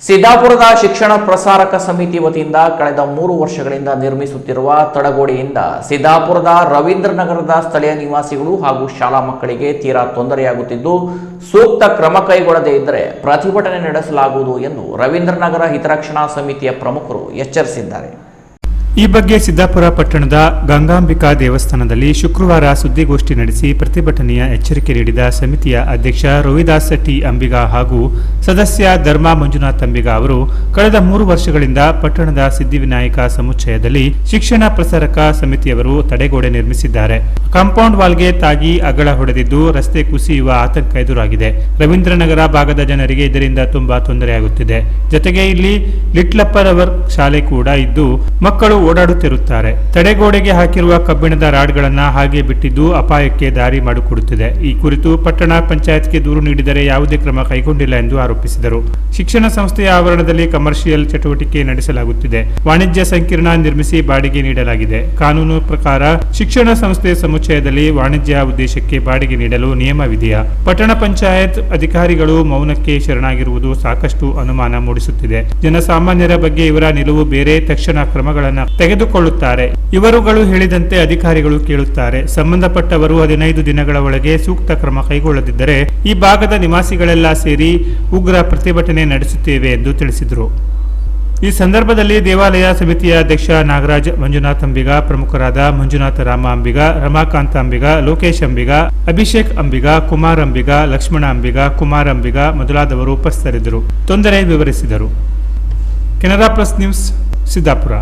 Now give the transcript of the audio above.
ಸಿದ್ದಾಪುರದ ಶಿಕ್ಷಣ ಪ್ರಸಾರಕ ಸಮಿತಿ ವತಿಯಿಂದ ಕಳೆದ 3 ವರ್ಷಗಳಿಂದ ನಿರ್ಮಿಸುತ್ತಿರುವ ತಡೆಗೋಡೆಯಿಂದ ಸಿದ್ದಾಪುರದ ರವೀಂದ್ರನಗರದ ಸ್ಥಳೀಯ ನಿವಾಸಿಗಳು ಹಾಗೂ ಶಾಲಾ ಮಕ್ಕಳಿಗೆ ತೀರಾ ತೊಂದರೆಯಾಗುತ್ತಿದ್ದು ಸೂಕ್ತ ಕ್ರಮ ಕೈಗೊಳ್ಳದೇ ಇದ್ದರೆ ಪ್ರತಿಭಟನೆ ನಡೆಸಲಾಗುವುದು ಎಂದು ರವೀಂದ್ರನಗರ ಹಿತರಕ್ಷಣಾ ಸಮಿತಿಯ ಪ್ರಮುಖರು ಎಚ್ಚರಿಸಿದ್ದಾರೆ. ಈ ಬಗ್ಗೆ ಸಿದ್ದಾಪುರ ಪಟ್ಟಣದ ಗಂಗಾಂಬಿಕಾ ದೇವಸ್ಥಾನದಲ್ಲಿ ಶುಕ್ರವಾರ ಸುದ್ದಿಗೋಷ್ಠಿ ನಡೆಸಿ ಪ್ರತಿಭಟನೆಯ ಎಚ್ಚರಿಕೆ ನೀಡಿದ ಸಮಿತಿಯ ಅಧ್ಯಕ್ಷ ರವಿದಾಸ್ ಟಿ ಅಂಬಿಗಾ ಹಾಗೂ ಸದಸ್ಯ ಧರ್ಮ ಮಂಜುನಾಥ್ ಅಂಬಿಗಾ ಅವರು ಕಳೆದ 3 ವರ್ಷಗಳಿಂದ ಪಟ್ಟಣದ ಸಿದ್ಧಿವಿನಾಯಕ ಸಮುಚ್ಚಯದಲ್ಲಿ ಶಿಕ್ಷಣ ಪ್ರಸಾರಕ ಸಮಿತಿಯವರು ತಡೆಗೋಡೆ ನಿರ್ಮಿಸಿದ್ದಾರೆ. ಕಾಂಪೌಂಡ್ ವಾಲ್ಗೆ ತಾಗಿ ಅಗಳ ಹೊಡೆದಿದ್ದು ರಸ್ತೆ ಕುಸಿಯುವ ಆತಂಕ ಎದುರಾಗಿದೆ. ರವೀಂದ್ರನಗರ ಭಾಗದ ಜನರಿಗೆ ಇದರಿಂದ ತುಂಬಾ ತೊಂದರೆಯಾಗುತ್ತಿದೆ. ಜೊತೆಗೆ ಇಲ್ಲಿ ಲಿಟ್ಲಪ್ಪರ್ ಅವರ್ ಶಾಲೆ ಕೂಡ ಇದ್ದು ಮಕ್ಕಳು ಓಡಾಡುತ್ತಿರುತ್ತಾರೆ. ತಡೆಗೋಡೆಗೆ ಹಾಕಿರುವ ಕಬ್ಬಿಣದ ರಾಡ್ಗಳನ್ನ ಹಾಗೆ ಬಿಟ್ಟಿದ್ದು ಅಪಾಯಕ್ಕೆ ದಾರಿ ಮಾಡಿಕೊಡುತ್ತಿದೆ. ಈ ಕುರಿತು ಪಟ್ಟಣ ಪಂಚಾಯತ್ಗೆ ದೂರು ನೀಡಿದರೆ ಯಾವುದೇ ಕ್ರಮ ಕೈಗೊಂಡಿಲ್ಲ ಎಂದು ಆರೋಪಿಸಿದರು. ಶಿಕ್ಷಣ ಸಂಸ್ಥೆಯ ಆವರಣದಲ್ಲಿ ಕಮರ್ಷಿಯಲ್ ಚಟುವಟಿಕೆ ನಡೆಸಲಾಗುತ್ತಿದೆ. ವಾಣಿಜ್ಯ ಸಂಕೀರ್ಣ ನಿರ್ಮಿಸಿ ಬಾಡಿಗೆ ನೀಡಲಾಗಿದೆ. ಕಾನೂನು ಪ್ರಕಾರ ಶಿಕ್ಷಣ ಸಂಸ್ಥೆ ಸಮುಚ್ಚಯದಲ್ಲಿ ವಾಣಿಜ್ಯ ಉದ್ದೇಶಕ್ಕೆ ಬಾಡಿಗೆ ನೀಡಲು ನಿಯಮವಿದೆಯಾ? ಪಟ್ಟಣ ಪಂಚಾಯತ್ ಅಧಿಕಾರಿಗಳು ಮೌನಕ್ಕೆ ಶರಣಾಗಿರುವುದು ಸಾಕಷ್ಟು ಅನುಮಾನ ಮೂಡಿಸುತ್ತಿದೆ. ಜನಸಾಮಾನ್ಯರ ಬಗ್ಗೆ ಇವರ ನಿಲುವು ಬೇರೆ. ತಕ್ಷಣ ಕ್ರಮಗಳನ್ನು ತೆಗೆದುಕೊಳ್ಳುತ್ತಾರೆ. ಇವರುಗಳು ಹೇಳಿದಂತೆ ಅಧಿಕಾರಿಗಳು ಕೇಳುತ್ತಾರೆ. ಸಂಬಂಧಪಟ್ಟವರು 15 ದಿನಗಳ ಒಳಗೆ ಸೂಕ್ತ ಕ್ರಮ ಕೈಗೊಳ್ಳದಿದ್ದರೆ ಈ ಭಾಗದ ನಿವಾಸಿಗಳೆಲ್ಲ ಸೇರಿ ಉಗ್ರ ಪ್ರತಿಭಟನೆ ನಡೆಸುತ್ತೇವೆ ಎಂದು ತಿಳಿಸಿದರು. ಈ ಸಂದರ್ಭದಲ್ಲಿ ದೇವಾಲಯ ಸಮಿತಿಯ ಅಧ್ಯಕ್ಷ ನಾಗರಾಜ್ ಮಂಜುನಾಥ್ ಅಂಬಿಗಾ, ಪ್ರಮುಖರಾದ ಮಂಜುನಾಥ ರಾಮ ಅಂಬಿಗಾ, ರಮಾಕಾಂತ ಅಂಬಿಗಾ, ಲೋಕೇಶ್ ಅಂಬಿಗಾ, ಅಭಿಷೇಕ್ ಅಂಬಿಗಾ, ಕುಮಾರ್ ಅಂಬಿಗಾ, ಲಕ್ಷ್ಮಣ ಅಂಬಿಗಾ, ಕುಮಾರ್ ಅಂಬಿಗಾ ಮೊದಲಾದವರು ಉಪಸ್ಥಿತರಿದ್ದರು. ತೊಂದರೆ ವಿವರಿಸಿದರು. Canara plus news, Siddapura.